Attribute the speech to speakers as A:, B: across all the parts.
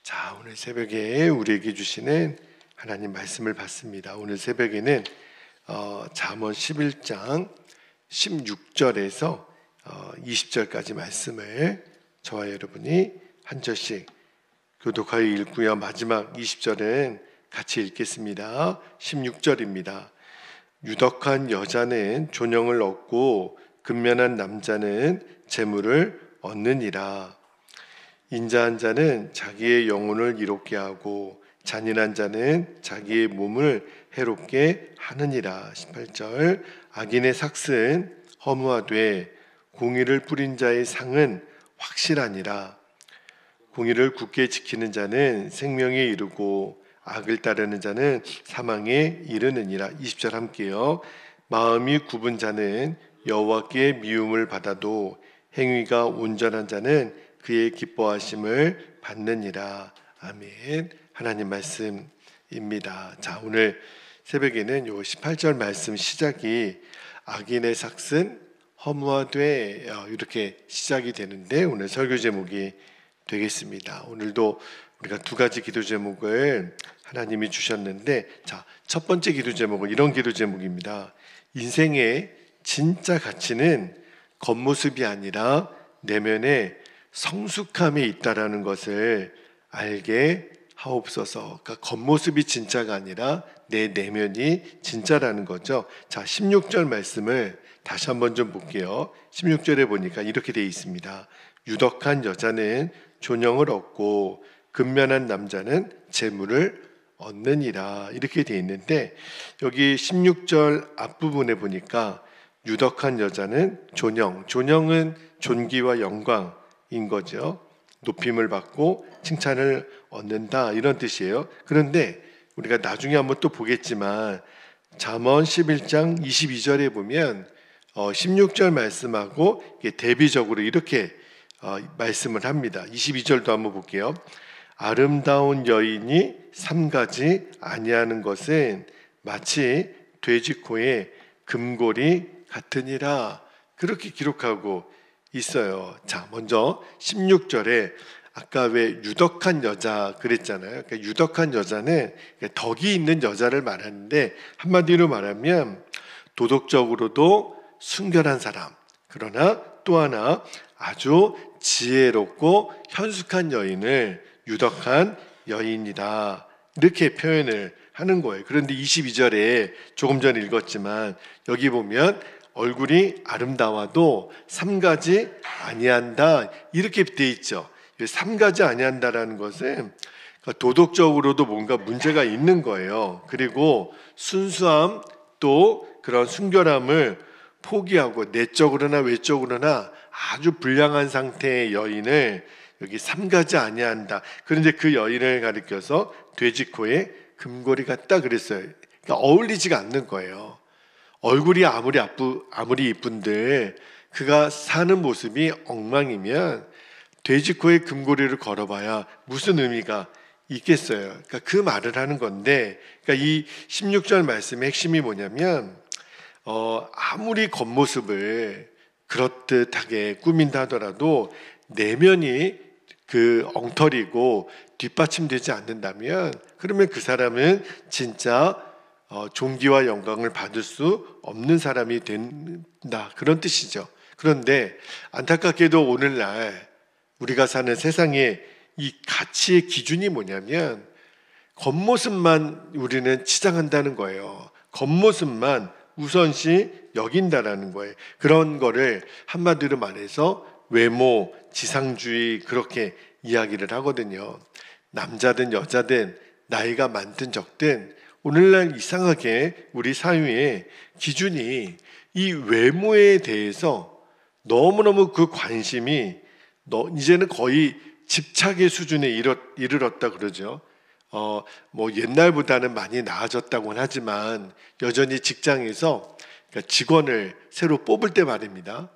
A: 자, 오늘 새벽에 우리에게 주시는 하나님 말씀을 받습니다. 오늘 새벽에는 잠언 11장 16절에서 20절까지 말씀을 저와 여러분이 한 절씩 교독하여 읽고요. 마지막 20절은 같이 읽겠습니다. 16절입니다. 유덕한 여자는 존영을 얻고 근면한 남자는 재물을 얻느니라. 인자한 자는 자기의 영혼을 이롭게 하고 잔인한 자는 자기의 몸을 해롭게 하느니라. 18절. 악인의 삭은 허무하되 공의를 뿌린 자의 상은 확실하니라. 공의를 굳게 지키는 자는 생명에 이르고 악을 따르는 자는 사망에 이르느니라. 20절 함께요. 마음이 굽은 자는 여호와께 미움을 받아도 행위가 온전한 자는 그의 기뻐하심을 받느니라. 아멘. 하나님 말씀입니다. 자, 오늘 새벽에는 요 18절 말씀 시작이 악인의 삭은 허무하되 이렇게 시작이 되는데 오늘 설교 제목이 되겠습니다. 오늘도 우리가 두 가지 기도 제목을 하나님이 주셨는데, 자, 첫 번째 기도 제목은 이런 기도 제목입니다. 인생의 진짜 가치는 겉모습이 아니라 내면에 성숙함이 있다라는 것을 알게 하옵소서. 그러니까 겉모습이 진짜가 아니라 내 내면이 진짜라는 거죠. 자, 16절 말씀을 다시 한번 좀 볼게요. 16절에 보니까 이렇게 되어 있습니다. 유덕한 여자는 존영을 얻고 근면한 남자는 재물을 얻느니라. 이렇게 되어 있는데, 여기 16절 앞부분에 보니까 유덕한 여자는 존영은 존귀와 영광인 거죠. 높임을 받고 칭찬을 얻는다, 이런 뜻이에요. 그런데 우리가 나중에 한번 또 보겠지만 잠언 11장 22절에 보면 16절 말씀하고 대비적으로 이렇게 말씀을 합니다. 22절도 한번 볼게요. 아름다운 여인이 삼가지 아니하는 것은 마치 돼지코의 금골이 같으니라. 그렇게 기록하고 있어요. 자, 먼저 16절에 아까 왜 유덕한 여자 그랬잖아요. 그러니까 유덕한 여자는 덕이 있는 여자를 말하는데, 한마디로 말하면 도덕적으로도 순결한 사람, 그러나 또 하나 아주 지혜롭고 현숙한 여인을 유덕한 여인이다, 이렇게 표현을 하는 거예요. 그런데 22절에 조금 전에 읽었지만 여기 보면 얼굴이 아름다워도 삼가지 아니한다, 이렇게 되어 있죠. 삼가지 아니한다라는 것은 도덕적으로도 뭔가 문제가 있는 거예요. 그리고 순수함, 또 그런 순결함을 포기하고 내적으로나 외적으로나 아주 불량한 상태의 여인을 여기 삼가지 아니한다. 그런데 그 여인을 가리켜서 돼지코에 금고리 같다 그랬어요. 그러니까 어울리지가 않는 거예요. 얼굴이 아무리 이쁜데 그가 사는 모습이 엉망이면 돼지코에 금고리를 걸어봐야 무슨 의미가 있겠어요. 그러니까 그 말을 하는 건데, 그러니까 이 16절 말씀의 핵심이 뭐냐면 아무리 겉모습을 그렇듯하게 꾸민다 하더라도 내면이 그 엉터리고 뒷받침되지 않는다면, 그러면 그 사람은 진짜 존귀와 영광을 받을 수 없는 사람이 된다, 그런 뜻이죠. 그런데 안타깝게도 오늘날 우리가 사는 세상에 이 가치의 기준이 뭐냐면 겉모습만 우리는 치장한다는 거예요. 겉모습만 우선시 여긴다라는 거예요. 그런 거를 한마디로 말해서 외모, 지상주의, 그렇게 이야기를 하거든요. 남자든 여자든 나이가 많든 적든 오늘날 이상하게 우리 사회의 기준이 이 외모에 대해서 너무너무 그 관심이 이제는 거의 집착의 수준에 이르렀다 그러죠. 뭐 옛날보다는 많이 나아졌다고는 하지만 여전히 직장에서 직원을 새로 뽑을 때 말입니다.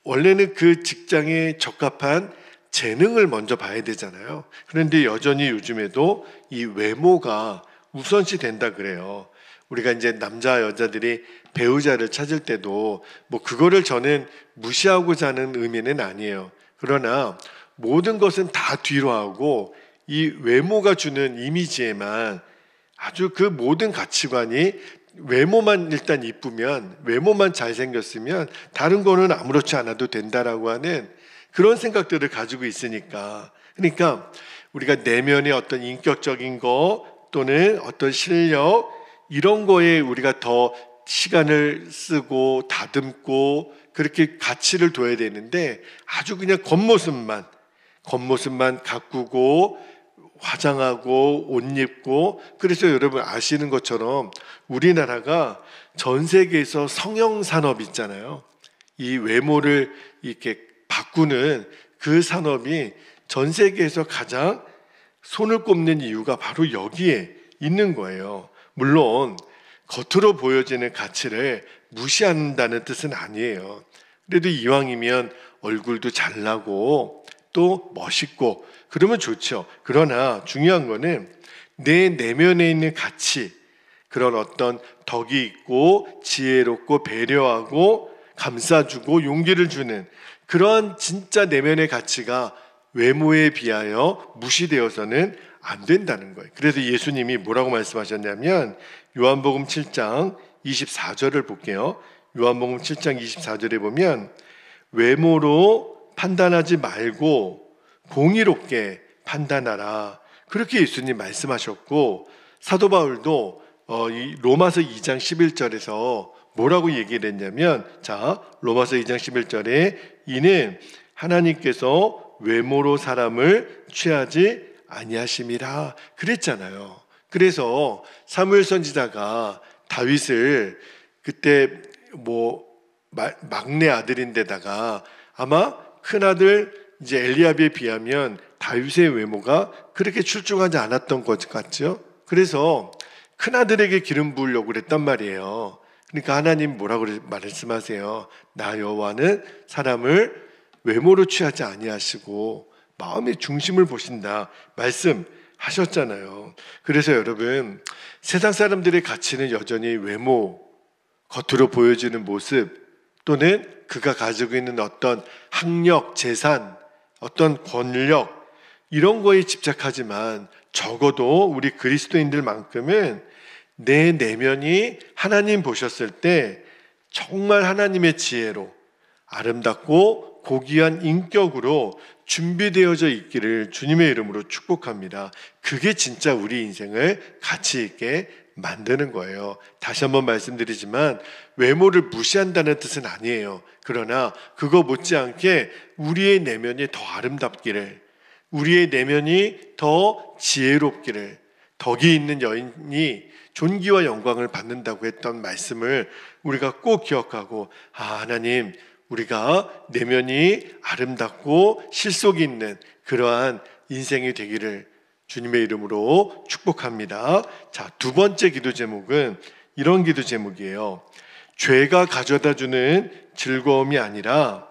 A: 원래는 그 직장에 적합한 재능을 먼저 봐야 되잖아요. 그런데 여전히 요즘에도 이 외모가 우선시 된다 그래요. 우리가 이제 남자 여자들이 배우자를 찾을 때도 뭐 그거를 저는 무시하고자 하는 의미는 아니에요. 그러나 모든 것은 다 뒤로 하고 이 외모가 주는 이미지에만 아주 그 모든 가치관이 외모만 일단 이쁘면, 외모만 잘생겼으면 다른 거는 아무렇지 않아도 된다라고 하는 그런 생각들을 가지고 있으니까. 그러니까 우리가 내면의 어떤 인격적인 거 또는 어떤 실력 이런 거에 우리가 더 시간을 쓰고 다듬고 그렇게 가치를 둬야 되는데, 아주 그냥 겉모습만 가꾸고 화장하고 옷 입고, 그래서 여러분 아시는 것처럼 우리나라가 전 세계에서 성형 산업 있잖아요. 이 외모를 이렇게 바꾸는 그 산업이 전 세계에서 가장 손을 꼽는 이유가 바로 여기에 있는 거예요. 물론 겉으로 보여지는 가치를 무시한다는 뜻은 아니에요. 그래도 이왕이면 얼굴도 잘나고 또 멋있고 그러면 좋죠. 그러나 중요한 거는 내 내면에 있는 가치, 그런 어떤 덕이 있고 지혜롭고 배려하고 감싸주고 용기를 주는 그런 진짜 내면의 가치가 외모에 비하여 무시되어서는 안 된다는 거예요. 그래서 예수님이 뭐라고 말씀하셨냐면 요한복음 7장 24절을 볼게요. 요한복음 7장 24절에 보면 외모로 판단하지 말고 공의롭게 판단하라, 그렇게 예수님 말씀하셨고, 사도 바울도 이 로마서 2장 11절에서 뭐라고 얘기를 했냐면, 자, 로마서 2장 11절에 이는 하나님께서 외모로 사람을 취하지 아니하심이라 그랬잖아요. 그래서 사무엘 선지자가 다윗을 그때 막내 아들인데다가 아마 큰 아들 이제 엘리압에 비하면 다윗의 외모가 그렇게 출중하지 않았던 것 같죠. 그래서 큰 아들에게 기름 부으려고 그랬단 말이에요. 그러니까 하나님 뭐라고 말씀하세요? 나 여호와는 사람을 외모로 취하지 아니하시고 마음의 중심을 보신다 말씀하셨잖아요. 그래서 여러분, 세상 사람들의 가치는 여전히 외모, 겉으로 보여지는 모습, 또는 그가 가지고 있는 어떤 학력, 재산, 어떤 권력 이런 거에 집착하지만, 적어도 우리 그리스도인들만큼은 내 내면이 하나님 보셨을 때 정말 하나님의 지혜로 아름답고 고귀한 인격으로 준비되어져 있기를 주님의 이름으로 축복합니다. 그게 진짜 우리 인생을 가치 있게 만드는 거예요. 다시 한번 말씀드리지만 외모를 무시한다는 뜻은 아니에요. 그러나 그거 못지않게 우리의 내면이 더 아름답기를, 우리의 내면이 더 지혜롭기를, 덕이 있는 여인이 존귀와 영광을 받는다고 했던 말씀을 우리가 꼭 기억하고, 하나님, 우리가 내면이 아름답고 실속이 있는 그러한 인생이 되기를 주님의 이름으로 축복합니다. 자, 두 번째 기도 제목은 이런 기도 제목이에요. 죄가 가져다주는 즐거움이 아니라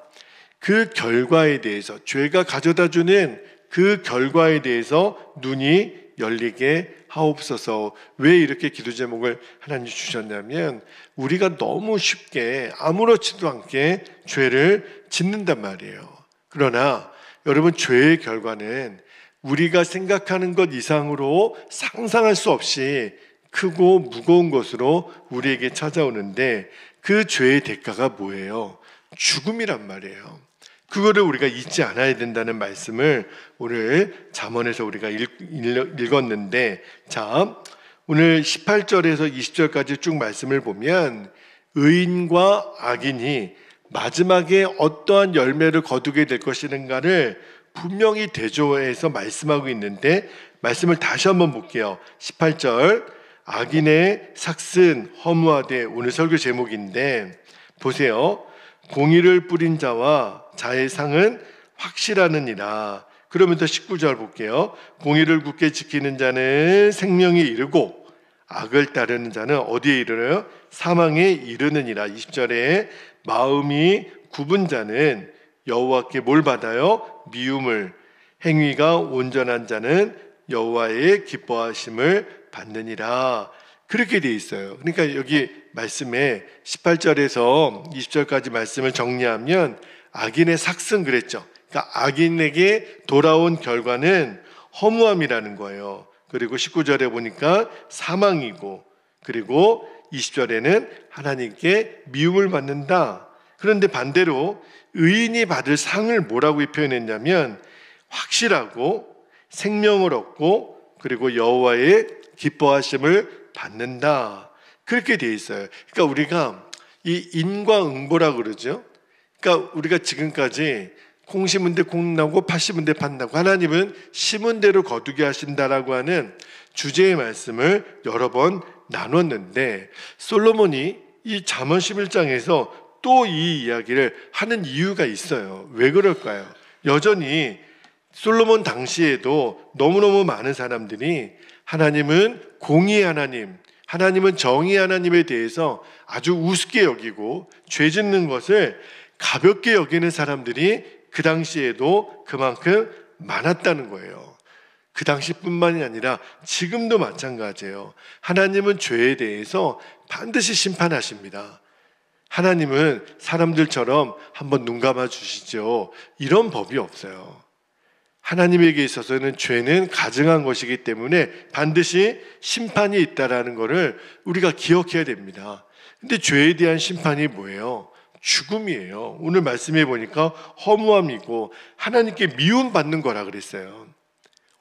A: 그 결과에 대해서, 죄가 가져다주는 그 결과에 대해서 눈이 열리게 하옵소서. 왜 이렇게 기도 제목을 하나님 주셨냐면, 우리가 너무 쉽게 아무렇지도 않게 죄를 짓는단 말이에요. 그러나 여러분, 죄의 결과는 우리가 생각하는 것 이상으로 상상할 수 없이 크고 무거운 것으로 우리에게 찾아오는데, 그 죄의 대가가 뭐예요? 죽음이란 말이에요. 그거를 우리가 잊지 않아야 된다는 말씀을 오늘 잠언에서 우리가 읽었는데, 자, 오늘 18절에서 20절까지 쭉 말씀을 보면 의인과 악인이 마지막에 어떠한 열매를 거두게 될 것인가를 분명히 대조해서 말씀하고 있는데, 말씀을 다시 한번 볼게요. 18절, 악인의 삭슨 허무하되, 오늘 설교 제목인데 보세요. 공의를 뿌린 자와 자의 상은 확실하느니라. 그러면서 19절 볼게요. 공의를 굳게 지키는 자는 생명에 이르고 악을 따르는 자는 어디에 이르러요? 사망에 이르느니라. 20절에 마음이 굽은 자는 여호와께 뭘 받아요? 미움을. 행위가 온전한 자는 여호와의 기뻐하심을 받느니라. 그렇게 돼 있어요. 그러니까 여기 말씀에 18절에서 20절까지 말씀을 정리하면 악인의 삭슨 그랬죠. 그러니까 악인에게 돌아온 결과는 허무함이라는 거예요. 그리고 19절에 보니까 사망이고, 그리고 20절에는 하나님께 미움을 받는다. 그런데 반대로 의인이 받을 상을 뭐라고 표현했냐면 확실하고 생명을 얻고 그리고 여호와의 기뻐하심을 받는다. 그렇게 돼 있어요. 그러니까 우리가 이 인과응보라고 그러죠. 그러니까 우리가 지금까지 콩 심은 데 콩 나고 팥 심은 데 팥 나고 하나님은 심은 대로 거두게 하신다라고 하는 주제의 말씀을 여러 번 나눴는데 솔로몬이 이 잠언 11장에서 또 이 이야기를 하는 이유가 있어요. 왜 그럴까요? 여전히 솔로몬 당시에도 너무너무 많은 사람들이 하나님은 공의의 하나님, 하나님은 정의의 하나님에 대해서 아주 우습게 여기고 죄 짓는 것을 가볍게 여기는 사람들이 그 당시에도 그만큼 많았다는 거예요. 그 당시뿐만이 아니라 지금도 마찬가지예요. 하나님은 죄에 대해서 반드시 심판하십니다. 하나님은 사람들처럼 한번 눈 감아 주시죠. 이런 법이 없어요. 하나님에게 있어서는 죄는 가증한 것이기 때문에 반드시 심판이 있다라는 것을 우리가 기억해야 됩니다. 근데 죄에 대한 심판이 뭐예요? 죽음이에요. 오늘 말씀해 보니까 허무함이고 하나님께 미움받는 거라 그랬어요.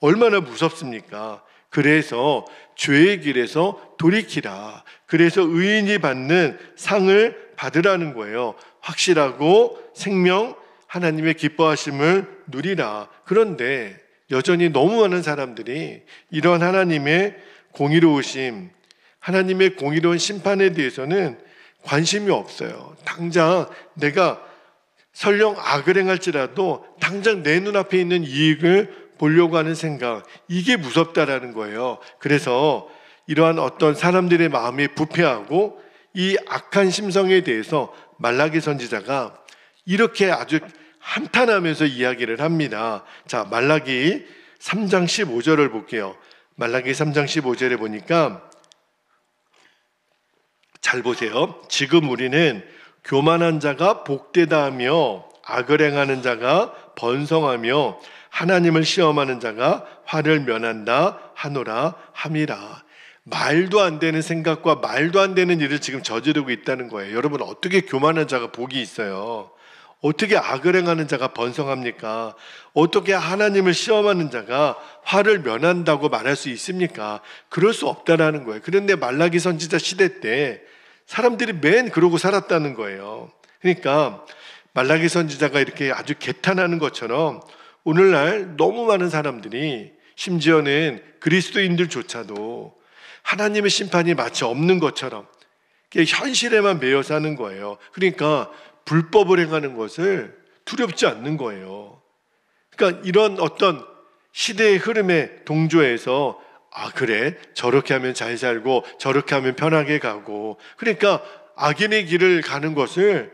A: 얼마나 무섭습니까? 그래서 죄의 길에서 돌이키라. 그래서 의인이 받는 상을 받으라는 거예요. 확실하고 생명, 하나님의 기뻐하심을 누리라. 그런데 여전히 너무 많은 사람들이 이런 하나님의 공의로우심, 하나님의 공의로운 심판에 대해서는 관심이 없어요. 당장 내가 설령 악을 행할지라도 당장 내 눈앞에 있는 이익을 보려고 하는 생각, 이게 무섭다라는 거예요. 그래서 이러한 어떤 사람들의 마음이 부패하고 이 악한 심성에 대해서 말라기 선지자가 이렇게 아주 한탄하면서 이야기를 합니다. 자, 말라기 3장 15절을 볼게요. 말라기 3장 15절에 보니까 잘 보세요. 지금 우리는 교만한 자가 복되다 하며 악을 행하는 자가 번성하며 하나님을 시험하는 자가 화를 면한다 하노라 함이라. 말도 안 되는 생각과 말도 안 되는 일을 지금 저지르고 있다는 거예요. 여러분, 어떻게 교만한 자가 복이 있어요? 어떻게 악을 행하는 자가 번성합니까? 어떻게 하나님을 시험하는 자가 화를 면한다고 말할 수 있습니까? 그럴 수 없다라는 거예요. 그런데 말라기 선지자 시대 때 사람들이 맨 그러고 살았다는 거예요. 그러니까 말라기 선지자가 이렇게 아주 개탄하는 것처럼 오늘날 너무 많은 사람들이, 심지어는 그리스도인들조차도 하나님의 심판이 마치 없는 것처럼 현실에만 매여 사는 거예요. 그러니까 불법을 행하는 것을 두렵지 않는 거예요. 그러니까 이런 어떤 시대의 흐름에 동조해서 그래, 저렇게 하면 잘 살고 저렇게 하면 편하게 가고, 그러니까 악인의 길을 가는 것을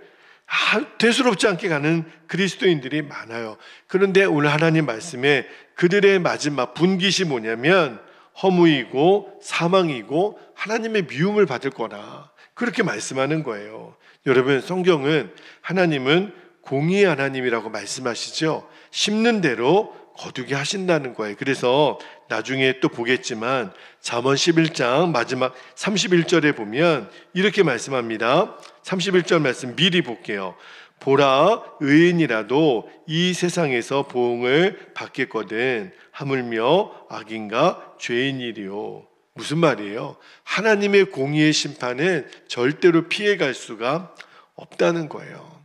A: 대수롭지 않게 가는 그리스도인들이 많아요. 그런데 오늘 하나님 말씀에 그들의 마지막 분깃이 뭐냐면 허무이고 사망이고 하나님의 미움을 받을 거라, 그렇게 말씀하는 거예요. 여러분, 성경은 하나님은 공의의 하나님이라고 말씀하시죠. 심는 대로 거두게 하신다는 거예요. 그래서 나중에 또 보겠지만 잠언 11장 마지막 31절에 보면 이렇게 말씀합니다. 31절 말씀 미리 볼게요. 보라, 의인이라도 이 세상에서 보응을 받겠거든 하물며 악인과 죄인이리요. 무슨 말이에요? 하나님의 공의의 심판은 절대로 피해갈 수가 없다는 거예요.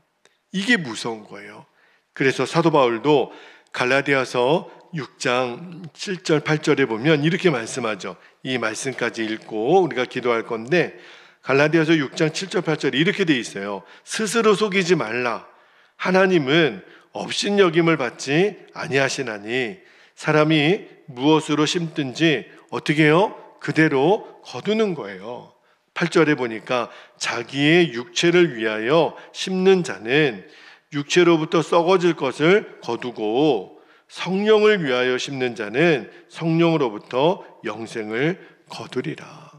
A: 이게 무서운 거예요. 그래서 사도 바울도 갈라디아서 6장 7절 8절에 보면 이렇게 말씀하죠. 이 말씀까지 읽고 우리가 기도할 건데, 갈라디아서 6장 7절 8절에 이렇게 돼 있어요. 스스로 속이지 말라. 하나님은 업신여김을 받지 아니하시나니 사람이 무엇으로 심든지 어떻게 해요? 그대로 거두는 거예요. 8절에 보니까 자기의 육체를 위하여 심는 자는 육체로부터 썩어질 것을 거두고 성령을 위하여 심는 자는 성령으로부터 영생을 거두리라.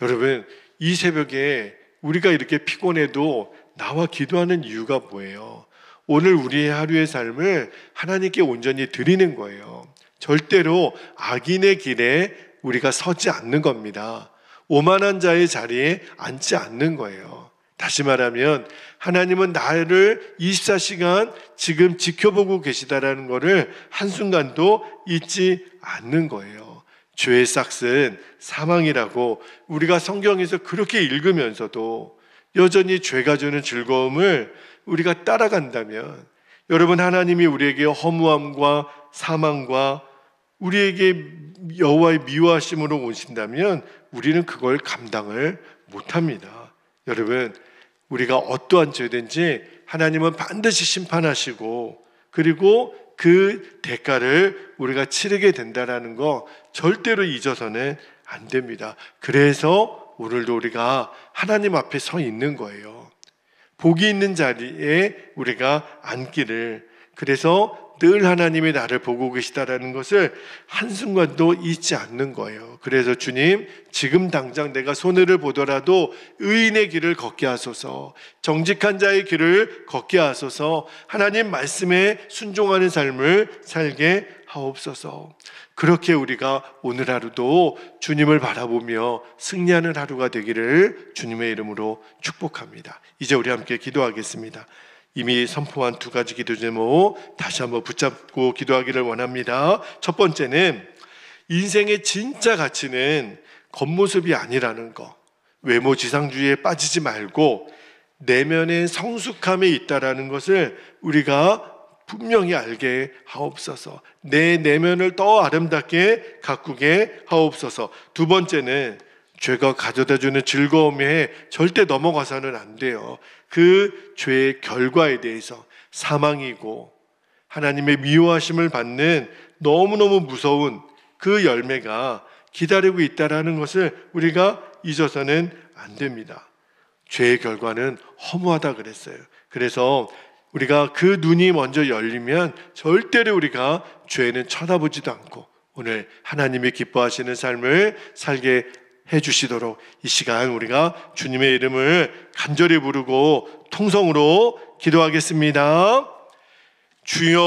A: 여러분, 이 새벽에 우리가 이렇게 피곤해도 나와 기도하는 이유가 뭐예요? 오늘 우리의 하루의 삶을 하나님께 온전히 드리는 거예요. 절대로 악인의 길에 우리가 서지 않는 겁니다. 오만한 자의 자리에 앉지 않는 거예요. 다시 말하면 하나님은 나를 24시간 지금 지켜보고 계시다라는 것을 한순간도 잊지 않는 거예요. 죄의 싹은 사망이라고 우리가 성경에서 그렇게 읽으면서도 여전히 죄가 주는 즐거움을 우리가 따라간다면, 여러분, 하나님이 우리에게 허무함과 사망과 우리에게 여호와의 미워하심으로 오신다면 우리는 그걸 감당을 못합니다. 여러분, 우리가 어떠한 죄든지 하나님은 반드시 심판하시고 그리고 그 대가를 우리가 치르게 된다는 거 절대로 잊어서는 안 됩니다. 그래서 오늘도 우리가 하나님 앞에 서 있는 거예요. 복이 있는 자리에 우리가 앉기를, 그래서 늘 하나님이 나를 보고 계시다라는 것을 한순간도 잊지 않는 거예요. 그래서 주님, 지금 당장 내가 손해를 보더라도 의인의 길을 걷게 하소서, 정직한 자의 길을 걷게 하소서, 하나님 말씀에 순종하는 삶을 살게 하옵소서. 그렇게 우리가 오늘 하루도 주님을 바라보며 승리하는 하루가 되기를 주님의 이름으로 축복합니다. 이제 우리 함께 기도하겠습니다. 이미 선포한 두 가지 기도 제목 다시 한번 붙잡고 기도하기를 원합니다. 첫 번째는 인생의 진짜 가치는 겉모습이 아니라는 거, 외모 지상주의에 빠지지 말고 내면의 성숙함에 있다라는 것을 우리가 분명히 알게 하옵소서. 내 내면을 더 아름답게 가꾸게 하옵소서. 두 번째는 죄가 가져다주는 즐거움에 절대 넘어가서는 안 돼요. 그 죄의 결과에 대해서 사망이고 하나님의 미워하심을 받는 너무너무 무서운 그 열매가 기다리고 있다는 것을 우리가 잊어서는 안 됩니다. 죄의 결과는 허무하다 그랬어요. 그래서 우리가 그 눈이 먼저 열리면 절대로 우리가 죄는 쳐다보지도 않고 오늘 하나님이 기뻐하시는 삶을 살게 해주시도록 이 시간 우리가 주님의 이름을 간절히 부르고 통성으로 기도하겠습니다. 주여